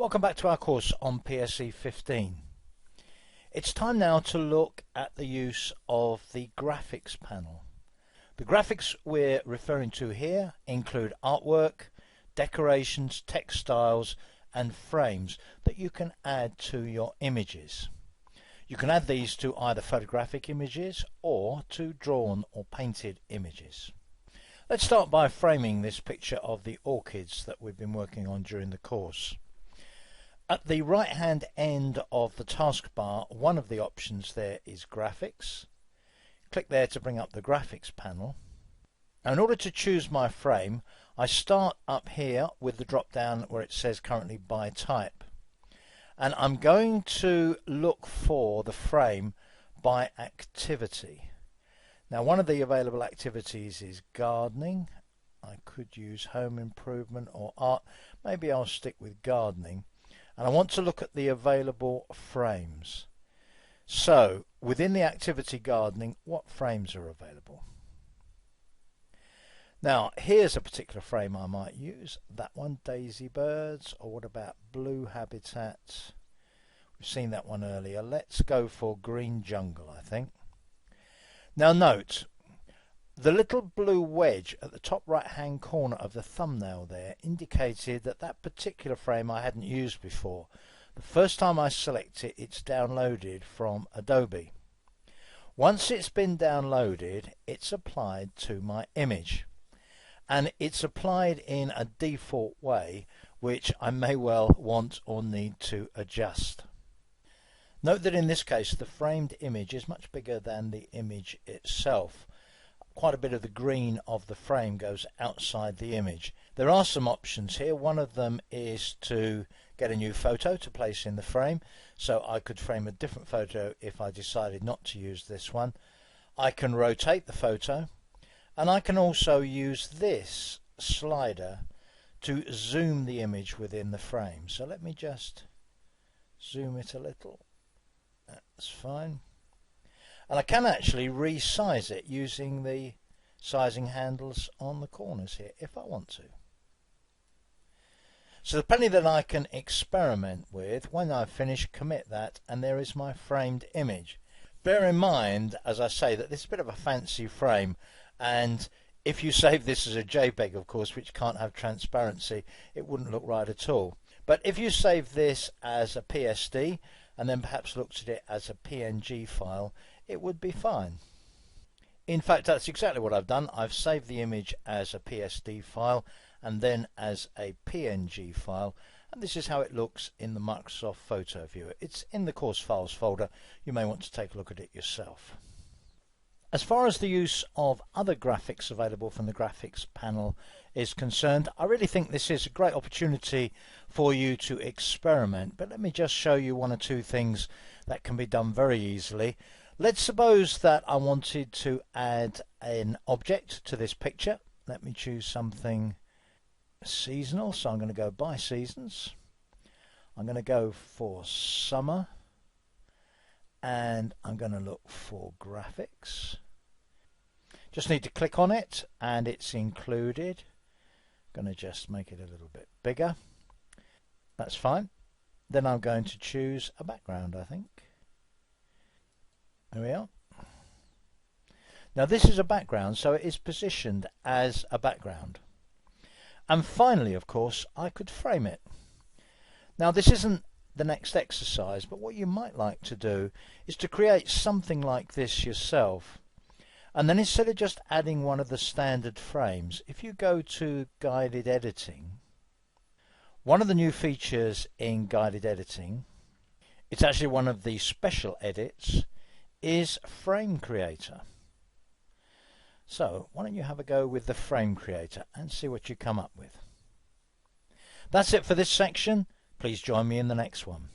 Welcome back to our course on PSE 15. It's time now to look at the use of the graphics panel. The graphics we're referring to here include artwork, decorations, textiles and frames that you can add to your images. You can add these to either photographic images or to drawn or painted images. Let's start by framing this picture of the orchids that we've been working on during the course. At the right hand end of the taskbar, one of the options there is graphics. Click there to bring up the graphics panel. Now, in order to choose my frame, I start up here with the drop down where it says currently by type. And I'm going to look for the frame by activity. Now, one of the available activities is gardening. I could use home improvement or art. Maybe I'll stick with gardening. And I want to look at the available frames. So, within the activity gardening, what frames are available? Now, here's a particular frame I might use. That one, daisy birds, or what about blue habitats? We've seen that one earlier. Let's go for green jungle, I think. Now note, the little blue wedge at the top right hand corner of the thumbnail there indicated that that particular frame I hadn't used before. The first time I select it, it's downloaded from Adobe. Once it's been downloaded, it's applied to my image. And it's applied in a default way, which I may well want or need to adjust. Note that in this case the framed image is much bigger than the image itself. Quite a bit of the green of the frame goes outside the image. There are some options here. One of them is to get a new photo to place in the frame. So I could frame a different photo if I decided not to use this one. I can rotate the photo, and I can also use this slider to zoom the image within the frame. So let me just zoom it a little. That's fine. And I can actually resize it using the sizing handles on the corners here if I want to. So there's plenty that I can experiment with. When I've finished, commit that, and there is my framed image. Bear in mind, as I say, that this is a bit of a fancy frame, and if you save this as a JPEG, of course, which can't have transparency, it wouldn't look right at all. But if you save this as a PSD and then perhaps looked at it as a PNG file, it would be fine. In fact, that's exactly what I've done. I've saved the image as a PSD file and then as a PNG file, and this is how it looks in the Microsoft Photo Viewer. It's in the Course Files folder. You may want to take a look at it yourself. As far as the use of other graphics available from the graphics panel is concerned, I really think this is a great opportunity for you to experiment, but let me just show you one or two things that can be done very easily. Let's suppose that I wanted to add an object to this picture. Let me choose something seasonal, so I'm going to go by seasons. I'm going to go for summer, and I'm going to look for graphics. Just need to click on it and it's included. I'm going to just make it a little bit bigger. That's fine. Then I'm going to choose a background, I think. There we are. Now this is a background, so it is positioned as a background. And finally, of course, I could frame it. Now this isn't the next exercise, but what you might like to do is to create something like this yourself. And then instead of just adding one of the standard frames, if you go to guided editing, one of the new features in guided editing, it's actually one of the special edits, is Frame Creator. So why don't you have a go with the Frame Creator and see what you come up with. That's it for this section. Please join me in the next one.